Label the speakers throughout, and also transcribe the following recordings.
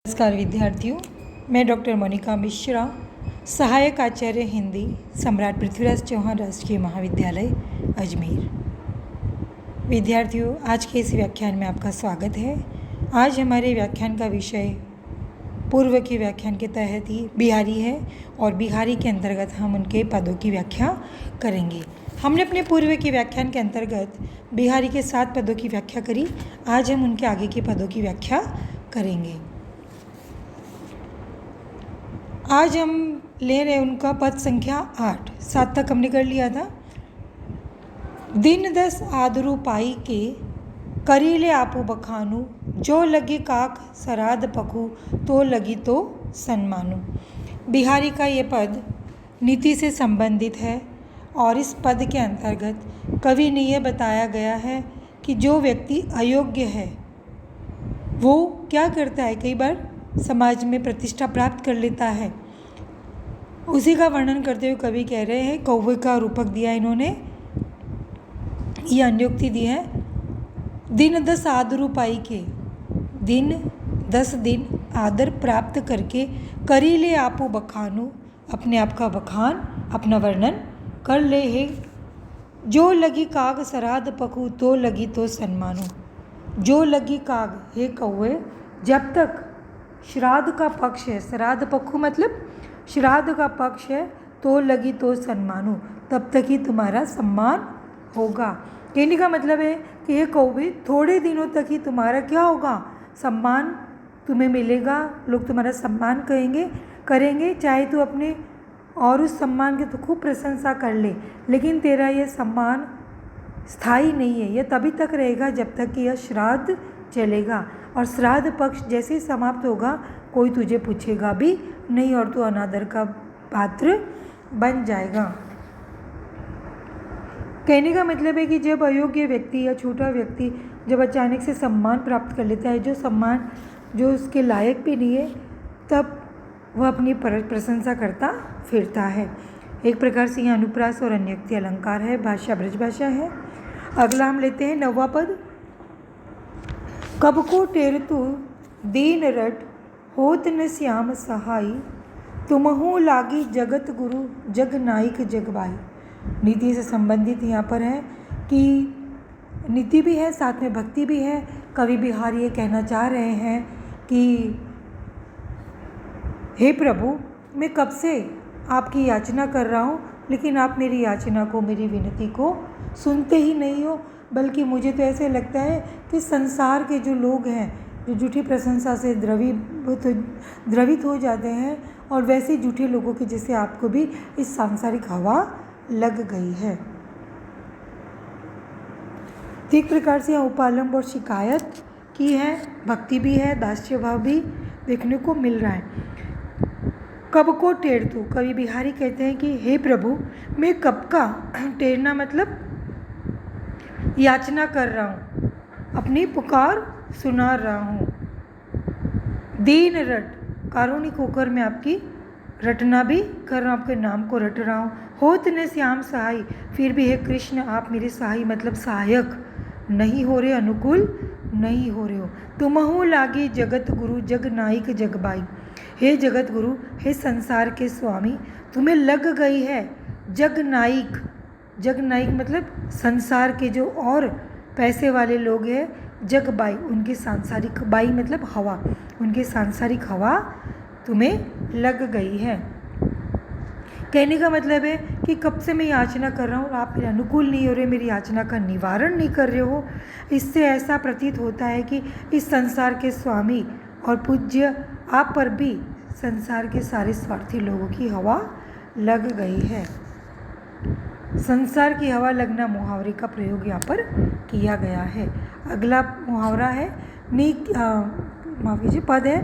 Speaker 1: नमस्कार विद्यार्थियों, मैं डॉक्टर मोनिका मिश्रा, सहायक आचार्य हिंदी, सम्राट पृथ्वीराज चौहान राजकीय महाविद्यालय अजमेर। विद्यार्थियों, आज के इस व्याख्यान में आपका स्वागत है। आज हमारे व्याख्यान का विषय पूर्व के व्याख्यान के तहत ही बिहारी है और बिहारी के अंतर्गत हम उनके पदों की व्याख्या करेंगे। हमने अपने पूर्व के व्याख्यान के अंतर्गत बिहारी के 7 पदों की व्याख्या करी। आज हम उनके आगे के पदों की व्याख्या करेंगे। आज हम ले रहे उनका पद संख्या 8। 7 तक हमने कर लिया था। दिन 10 आदरू पाई के करीले आपू बखानू, जो लगी काक सराद पखू, तो लगी तो सन्मानू। बिहारी का ये पद नीति से संबंधित है और इस पद के अंतर्गत कवि ने यह बताया गया है कि जो व्यक्ति अयोग्य है वो क्या करता है, कई बार समाज में प्रतिष्ठा प्राप्त कर लेता है। उसी का वर्णन करते हुए कवि कह रहे हैं, कौवे का रूपक दिया इन्होंने, ये अन्योक्ति दी है। दिन 10 आदरू पाई के, दिन 10 दिन आदर प्राप्त करके, करीले आपू बखानू, अपने आप का बखान, अपना वर्णन कर ले है। जो लगी काग सराद पखू, तो लगी तो सन्मानू। जो लगी काग, हे कौवे, जब तक श्राद्ध का पक्ष है, श्राद्ध पक्खू मतलब श्राद्ध का पक्ष है, तो लगी तो सन्मानू, तब तक ही तुम्हारा सम्मान होगा। कहने का मतलब है कि ये कौवे, थोड़े दिनों तक ही तुम्हारा क्या होगा, सम्मान तुम्हें मिलेगा। लोग तुम्हारा सम्मान करेंगे, चाहे तू अपने और उस सम्मान की तो खूब प्रशंसा कर ले, लेकिन तेरा ये सम्मान स्थायी नहीं है। यह तभी तक रहेगा जब तक कि यह श्राद्ध चलेगा, और श्राद्ध पक्ष जैसे ही समाप्त होगा कोई तुझे पूछेगा भी नहीं और तू अनादर का पात्र बन जाएगा। कहने का मतलब है कि जब अयोग्य व्यक्ति या छोटा व्यक्ति जब अचानक से सम्मान प्राप्त कर लेता है, जो सम्मान जो उसके लायक भी नहीं है, तब वह अपनी प्रशंसा करता फिरता है। एक प्रकार से यह अनुप्रास और अन्योक्ति अलंकार है, भाषा ब्रजभाषा है। अगला हम लेते हैं 9वां पद। कब को टेरतु दीन रट, होत न श्याम सहाई, तुमहु लागी जगत गुरु, जग नायक जगबाई। नीति से संबंधित यहाँ पर है कि नीति भी है, साथ में भक्ति भी है। कवि बिहारी ये कहना चाह रहे हैं कि हे प्रभु, मैं कब से आपकी याचना कर रहा हूँ, लेकिन आप मेरी याचना को, मेरी विनती को सुनते ही नहीं हो। बल्कि मुझे तो ऐसे लगता है कि संसार के जो लोग हैं, जो झूठी प्रशंसा से द्रवित हो जाते हैं, और वैसे झूठे लोगों के जैसे आपको भी इस सांसारिक हवा लग गई है। एक प्रकार से यहाँ उपालंब और शिकायत की है, भक्ति भी है, दास्य भाव भी देखने को मिल रहा है। कब को टेरतू, कवि बिहारी कहते हैं कि हे प्रभु, मैं कब का, टेरना मतलब याचना कर रहा हूँ, अपनी पुकार सुना रहा हूँ। दीन रट, कारुणिक होकर मैं आपकी रटना भी कर रहा हूँ, आपके नाम को रट रहा हूँ। होत न श्याम सहाय, फिर भी हे कृष्ण, आप मेरे सहाय मतलब सहायक नहीं हो रहे, अनुकूल नहीं हो रहे हो। तुमहु लागी जगत गुरु, जग नायक जगबाई। हे जगत गुरु, हे संसार के स्वामी, तुम्हें लग गई है जग नायक। जग नायक मतलब संसार के जो और पैसे वाले लोग हैं, जग बाई, उनकी सांसारिक, बाई मतलब हवा, उनकी सांसारिक हवा तुम्हें लग गई है। कहने का मतलब है कि कब से मैं याचना कर रहा हूँ और आप मेरे अनुकूल नहीं हो रहे, मेरी याचना का निवारण नहीं कर रहे हो। इससे ऐसा प्रतीत होता है कि इस संसार के स्वामी और पूज्य आप पर भी संसार के सारे स्वार्थी लोगों की हवा लग गई है। संसार की हवा लगना मुहावरे का प्रयोग यहाँ पर किया गया है। अगला मुहावरा है माफ कीजिए, पद है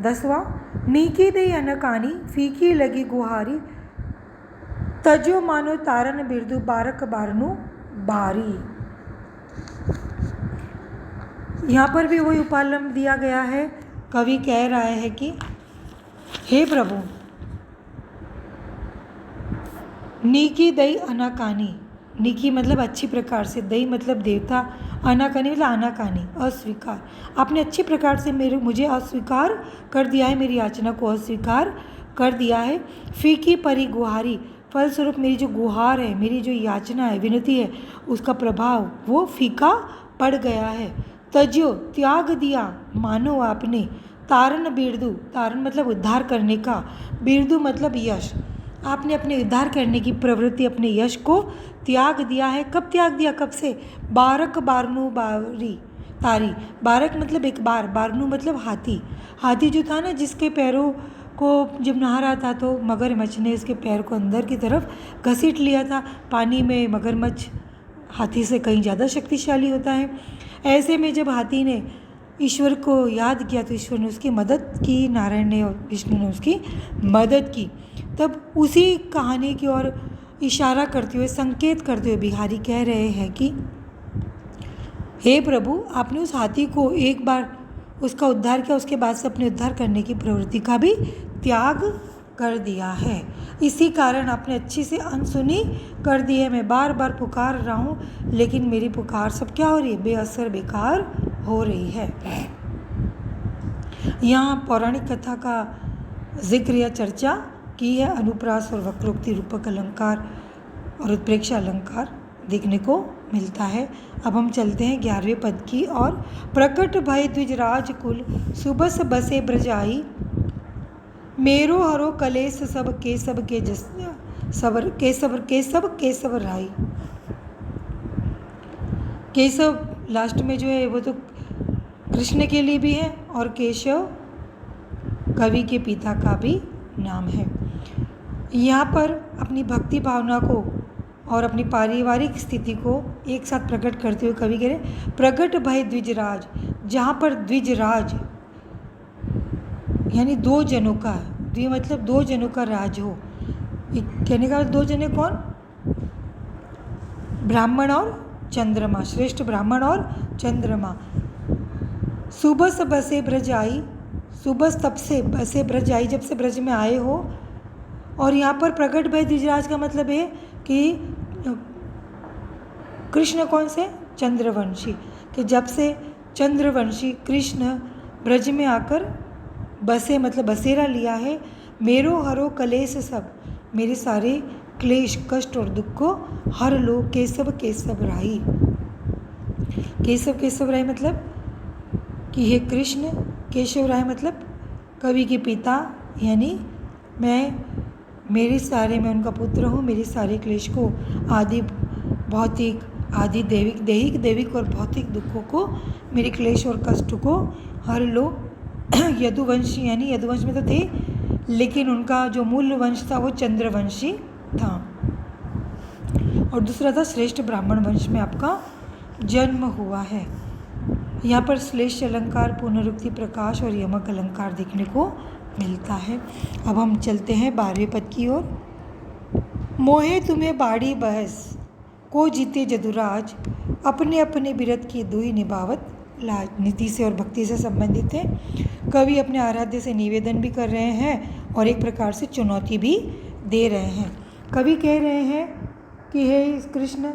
Speaker 1: 10वां। नीकी दे अनकानी, फीकी लगी गुहारी, तजो मानो तारन बिरदु, बारक बारनु बारी। यहाँ पर भी वही उपालंब दिया गया है। कवि कह रहा है कि हे प्रभु, नीकी दई अनाकानी, निकी मतलब अच्छी प्रकार से, दई मतलब देवता, अनाकानी मतलब आनाकानी, अस्वीकार। आपने अच्छी प्रकार से मुझे अस्वीकार कर दिया है, मेरी याचना को अस्वीकार कर दिया है। फीकी परी गुहारी, फलस्वरूप मेरी जो गुहार है, मेरी जो याचना है, विनती है, उसका प्रभाव वो फीका पड़ गया है। तज्यो त्याग दिया मानो आपने, तारण बिरदु, तारण मतलब उद्धार करने का, बिरदु मतलब यश। आपने अपने उद्धार करने की प्रवृत्ति, अपने यश को त्याग दिया है। कब त्याग दिया, कब से? बारक बारनू बारी तारी, बारक मतलब एक बार, बारनू मतलब हाथी। हाथी जो था ना, जिसके पैरों को जब नहा रहा था तो मगरमच्छ ने इसके पैर को अंदर की तरफ घसीट लिया था। पानी में मगरमच्छ हाथी से कहीं ज़्यादा शक्तिशाली होता है। ऐसे में जब हाथी ने ईश्वर को याद किया तो ईश्वर ने उसकी मदद की, नारायण ने और विष्णु ने उसकी मदद की। तब उसी कहानी की ओर इशारा करते हुए, संकेत करते हुए बिहारी कह रहे हैं कि हे प्रभु, आपने उस हाथी को एक बार उसका उद्धार किया, उसके बाद से अपने उद्धार करने की प्रवृत्ति का भी त्याग कर दिया है। इसी कारण आपने अच्छी से अनसुनी कर दी है। मैं बार बार पुकार रहा हूँ, लेकिन मेरी पुकार सब क्या हो रही है? बेअसर, बेकार हो रही है। यहाँ पौराणिक कथा का जिक्र या चर्चा की है। अनुप्रास और वक्रोक्ति रूपक अलंकार और उत्प्रेक्षा अलंकार देखने को मिलता है। अब हम चलते हैं 11वें पद की और। प्रकट भय द्विजराज कुल, सुबस बसे ब्रजाई, मेरो हरो कलेस सब केसव के जस सवर केसव राई। केशव लास्ट में जो है वो तो कृष्ण के लिए भी है और केशव कवि के पिता का भी नाम है। यहाँ पर अपनी भक्ति भावना को और अपनी पारिवारिक स्थिति को एक साथ प्रकट करते हुए कवि कह रहे प्रकट भय द्विजराज। जहाँ पर द्विजराज यानी दो जनों का, द्वि मतलब दो जनों का राज हो। कहने का दो जने कौन? ब्राह्मण और चंद्रमा, श्रेष्ठ ब्राह्मण और चंद्रमा। सुबह बसे ब्रज आई, सुबह तब से बसे ब्रज आई, जब से ब्रज में आए हो। और यहाँ पर प्रकट भय द्विजराज का मतलब है कि कृष्ण कौन से? चंद्रवंशी। कि जब से चंद्रवंशी कृष्ण ब्रज में आकर बसे मतलब बसेरा लिया है। मेरो हरो कलेश सब, मेरे सारे क्लेश, कष्ट और दुख को हर लो। केशव केशव राई, केशव केशव राय मतलब कि हे कृष्ण। केशव राय मतलब कवि के पिता, यानी मैं उनका पुत्र हूँ। मेरे सारे क्लेश को, आदि भौतिक, आदि दैविक और भौतिक दुखों को, मेरे क्लेश और कष्ट को हर लो। यदुवंशी, यानी यदुवंश में तो थे, लेकिन उनका जो मूल वंश था वो चंद्रवंशी था। और दूसरा था श्रेष्ठ ब्राह्मण वंश में आपका जन्म हुआ है। यहाँ पर श्लेष अलंकार, पुनरुक्ति, प्रकाश और यमक अलंकार देखने को मिलता है। अब हम चलते हैं 12वें पद की ओर। मोहे तुम्हें बाड़ी बहस, को जीते जदुराज, अपने अपने बिरत की दुई निभावत लाज। नीति से और भक्ति से संबंधित है। कवि अपने आराध्य से निवेदन भी कर रहे हैं और एक प्रकार से चुनौती भी दे रहे हैं। कवि कह रहे हैं कि हे कृष्ण,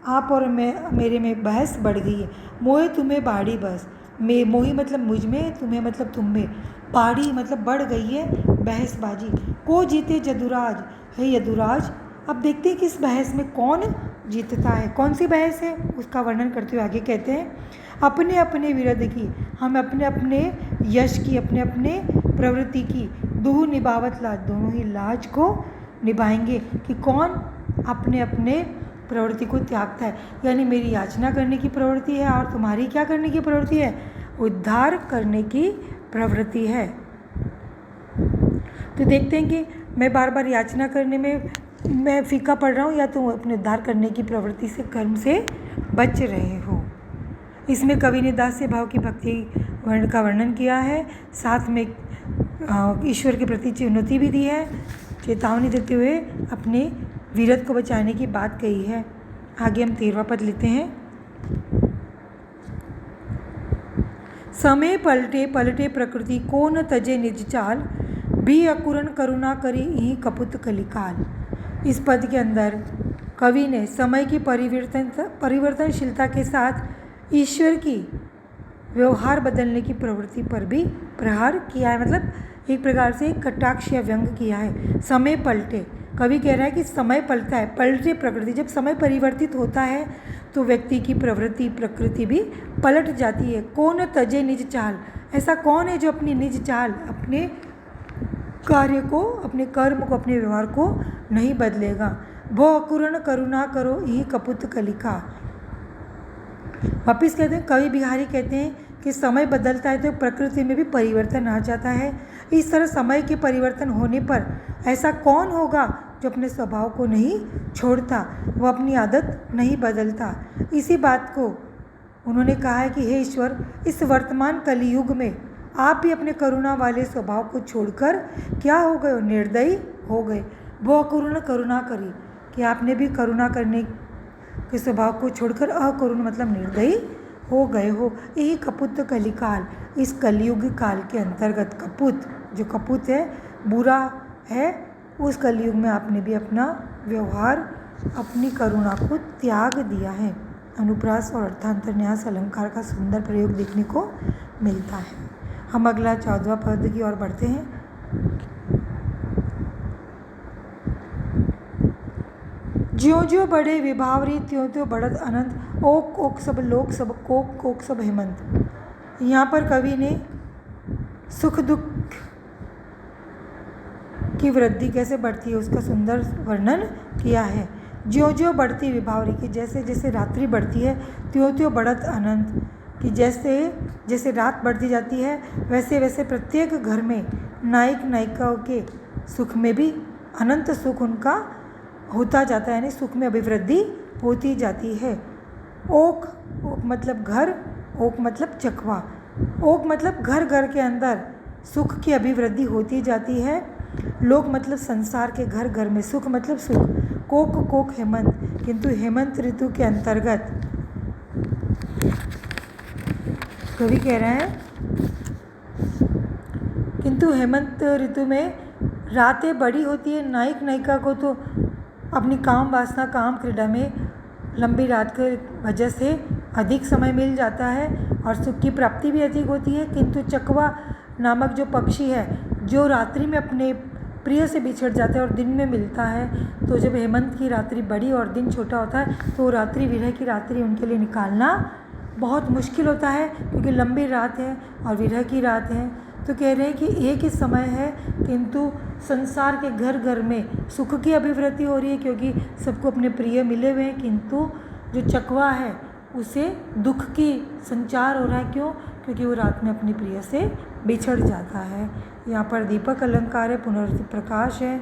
Speaker 1: आप और मेरे में बहस बढ़ गई है। मोहे तुम्हें बाड़ी बहस, मोही मतलब मुझ में, तुम्हें मतलब तुम में, बाड़ी मतलब बढ़ गई है बहसबाजी। को जीते जदुराज, है यदुराज। अब देखते हैं कि इस बहस में कौन जीतता है। कौन सी बहस है उसका वर्णन करते हुए आगे कहते हैं अपने अपने विरध की, हम अपने अपने यश की, अपने अपने प्रवृत्ति की, दुहु निभावत लाज, दोनों ही लाज को निभाएंगे। कि कौन अपने अपने प्रवृत्ति को त्यागता है, यानी मेरी याचना करने की प्रवृत्ति है और तुम्हारी क्या करने की प्रवृत्ति है? उद्धार करने की प्रवृत्ति है। तो देखते हैं कि मैं बार बार याचना करने में मैं फीका पड़ रहा हूँ या तुम अपने उद्धार करने की प्रवृत्ति से, कर्म से बच रहे हो। इसमें कवि ने दास्य भाव की भक्ति वर्ण का वर्णन किया है, साथ में ईश्वर के प्रति चुनौती भी दी है, चेतावनी देते हुए अपने वीरत को बचाने की बात कही है। आगे हम 13वां पद लेते हैं। समय पलटे पलटे प्रकृति, को न तजे निज चाल, भी अकुरन करुणा करी यही कपुत कलिकाल। इस पद के अंदर कवि ने समय की परिवर्तनशीलता के साथ ईश्वर की व्यवहार बदलने की प्रवृत्ति पर भी प्रहार किया है। मतलब एक प्रकार से कटाक्ष या व्यंग किया है। समय पलटे, कवि कह रहा है कि समय पलटा है, पलटे प्रकृति। जब समय परिवर्तित होता है तो व्यक्ति की प्रवृत्ति प्रकृति भी पलट जाती है। कौन तजे निज चाल, ऐसा कौन है जो अपनी निज चाल, अपने कार्य को, अपने कर्म को, अपने व्यवहार को नहीं बदलेगा। भो अकुरण करुणा करो यही कपुत कलिका। वापिस कहते हैं, कवि बिहारी कहते हैं कि समय बदलता है तो प्रकृति में भी परिवर्तन आ जाता है। इस तरह समय के परिवर्तन होने पर ऐसा कौन होगा जो अपने स्वभाव को नहीं छोड़ता, वह अपनी आदत नहीं बदलता। इसी बात को उन्होंने कहा है कि हे ईश्वर, इस वर्तमान कलियुग में आप भी अपने करुणा वाले स्वभाव को छोड़कर क्या हो गए, निर्दयी हो गए। वो अकरुण करुणा करी, कि आपने भी करुणा करने के स्वभाव को छोड़कर अकरुण मतलब निर्दयी हो गए हो। यही कपुत कलिकाल, इस कलियुग काल के अंतर्गत कपुत, जो कपुत है, बुरा है, उस कलियुग में आपने भी अपना व्यवहार, अपनी करुणा को त्याग दिया है। अनुप्रास और अर्थांतरन्यास अलंकार का सुंदर प्रयोग देखने को मिलता है। हम अगला 14वां पद की ओर बढ़ते हैं। ज्यों ज्यों बढ़े विभावरी त्यों त्यों बढ़त अनंत, ओक ओक सब लोक सब कोक कोक सब हेमंत। यहाँ पर कवि ने सुख दुख की वृद्धि कैसे बढ़ती है उसका सुंदर वर्णन किया है। ज्यों ज्यों बढ़ती विभावरी, की जैसे जैसे रात्रि बढ़ती है, त्यों त्यों बढ़त अनंत, कि जैसे जैसे रात बढ़ती जाती है वैसे वैसे प्रत्येक घर में नायक नायिकाओं के सुख में भी अनंत सुख उनका होता जाता है, यानी सुख में अभिवृद्धि होती जाती है। ओक, ओक मतलब घर, ओक मतलब चकवा, ओक मतलब घर घर के अंदर सुख की अभिवृद्धि होती जाती है। लोक मतलब संसार के घर घर में सुख मतलब सुख। कोक कोक हेमंत, किंतु हेमंत ऋतु के अंतर्गत कवि कह रहे हैं, किंतु हेमंत ऋतु में रातें बड़ी होती है। नायक नायिका को तो अपनी काम वासना, काम क्रीड़ा में लंबी रात के वजह से अधिक समय मिल जाता है और सुख की प्राप्ति भी अधिक होती है। किंतु चकवा नामक जो पक्षी है, जो रात्रि में अपने प्रिय से बिछड़ जाता है और दिन में मिलता है, तो जब हेमंत की रात्रि बड़ी और दिन छोटा होता है तो रात्रि, विरह की रात्रि उनके लिए निकालना बहुत मुश्किल होता है, क्योंकि लंबी रात है और विरह की रात है। तो कह रहे हैं कि एक ही समय है, किंतु संसार के घर घर में सुख की अभिवृद्धि हो रही है क्योंकि सबको अपने प्रिय मिले हुए हैं, किंतु जो चकवा है उसे दुख की संचार हो रहा है। क्यों? क्योंकि वो रात में अपनी प्रिय से बिछड़ जाता है। यहाँ पर दीपक अलंकार है, पुनरुक्ति प्रकाश है,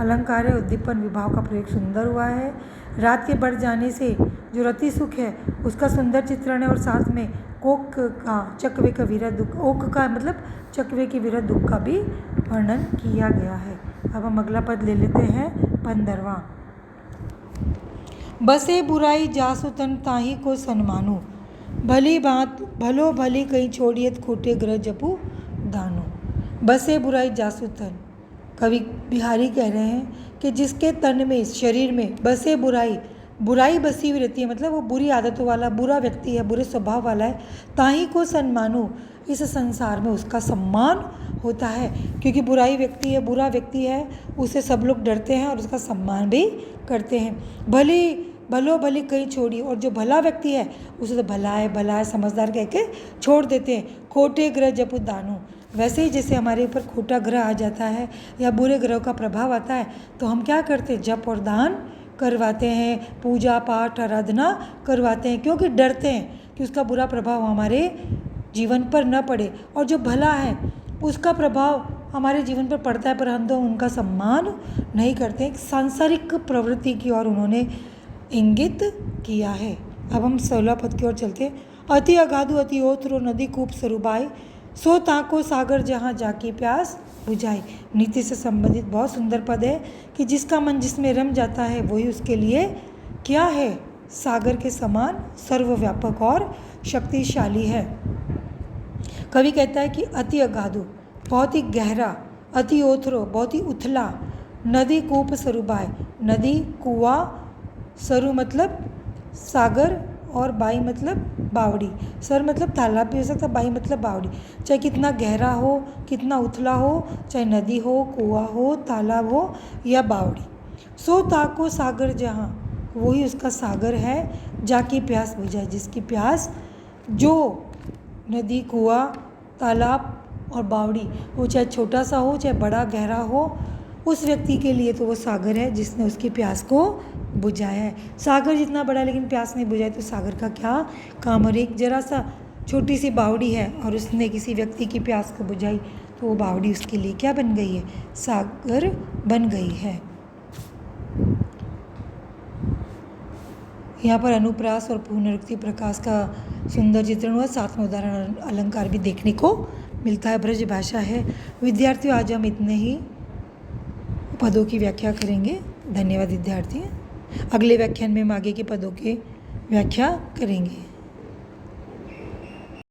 Speaker 1: अलंकार है, उद्दीपन विभाव का प्रयोग सुंदर हुआ है। रात के बढ़ जाने से जो रति सुख है उसका सुंदर चित्रण है, और साथ में कोक का, चकवे का विरह दुख, ओक का मतलब चकवे के विरह दुख का भी वर्णन किया गया है। अब हम अगला पद ले लेते हैं, 15वां। बसे बुराई जासु तन ताही को सन्मानु, भली बात भलो भली कहीं छोड़ियत खोटे ग्रह जपू दानो। बसे बुराई जासु तन, कवि बिहारी कह रहे हैं कि जिसके तन में, शरीर में बसे बुराई, बुराई बसी हुई रहती है, मतलब वो बुरी आदतों वाला, बुरा व्यक्ति है, बुरे स्वभाव वाला है, ताही को सन्मानु, इस संसार में उसका सम्मान होता है। क्योंकि बुराई व्यक्ति है, बुरा व्यक्ति है, उसे सब लोग डरते हैं और उसका सम्मान भी करते हैं। भलो भली कहीं छोड़ी, और जो भला व्यक्ति है उसे तो भला है समझदार कह के छोड़ देते हैं। खोटे ग्रह जपु दानु, वैसे ही जैसे हमारे ऊपर खोटा ग्रह आ जाता है या बुरे ग्रह का प्रभाव आता है तो हम क्या करते हैं, जप और दान करवाते हैं, पूजा पाठ आराधना करवाते हैं, क्योंकि डरते हैं कि उसका बुरा प्रभाव हमारे जीवन पर न पड़े। और जो भला है उसका प्रभाव हमारे जीवन पर पड़ता है, पर हम तो उनका सम्मान नहीं करते। एक सांसारिक प्रवृत्ति की ओर उन्होंने इंगित किया है। अब हम 16 पद की ओर चलते हैं। अति अगाधु अति ओथरो नदी कूप सरुबाई, सो ताको सागर जहाँ जाकी प्यास बुझाई। नीति से संबंधित बहुत सुंदर पद है कि जिसका मन जिसमें रम जाता है वही उसके लिए क्या है, सागर के समान सर्वव्यापक और शक्तिशाली है। कवि कहता है कि अति अगाधु बहुत ही गहरा, अति ओथरो बहुत ही उथला, नदी कूप सरुबाई नदी कुआं सरु मतलब सागर और बाई मतलब बावड़ी। सर मतलब तालाब भी हो सकता है, बाई मतलब बावड़ी। चाहे कितना गहरा हो, कितना उथला हो, चाहे नदी हो, कुआं हो, तालाब हो या बावड़ी। सो ताको सागर जहाँ, वही उसका सागर है। जाके प्यास बुझाए, जिसकी प्यास, जो नदी, कुआं, तालाब और बावड़ी, वो चाहे छोटा सा हो चाहे बड़ा गहरा हो, उस व्यक्ति के लिए तो वो सागर है जिसने उसकी प्यास को बुझाया है। सागर जितना बड़ा लेकिन प्यास नहीं बुझाई तो सागर का क्या काम। और एक जरा सा छोटी सी बावड़ी है और उसने किसी व्यक्ति की प्यास को बुझाई तो वो बावड़ी उसके लिए क्या बन गई है, सागर बन गई है। यहाँ पर अनुप्रास और पुनरुक्ति प्रकाश का सुंदर चित्रण हुआ। साथ में उदाहरण अलंकार भी देखने को मिलता है। ब्रज भाषा है। विद्यार्थियों, आज हम इतने ही पदों की व्याख्या करेंगे। धन्यवाद विद्यार्थी। अगले व्याख्यान में हम आगे के पदों की व्याख्या करेंगे।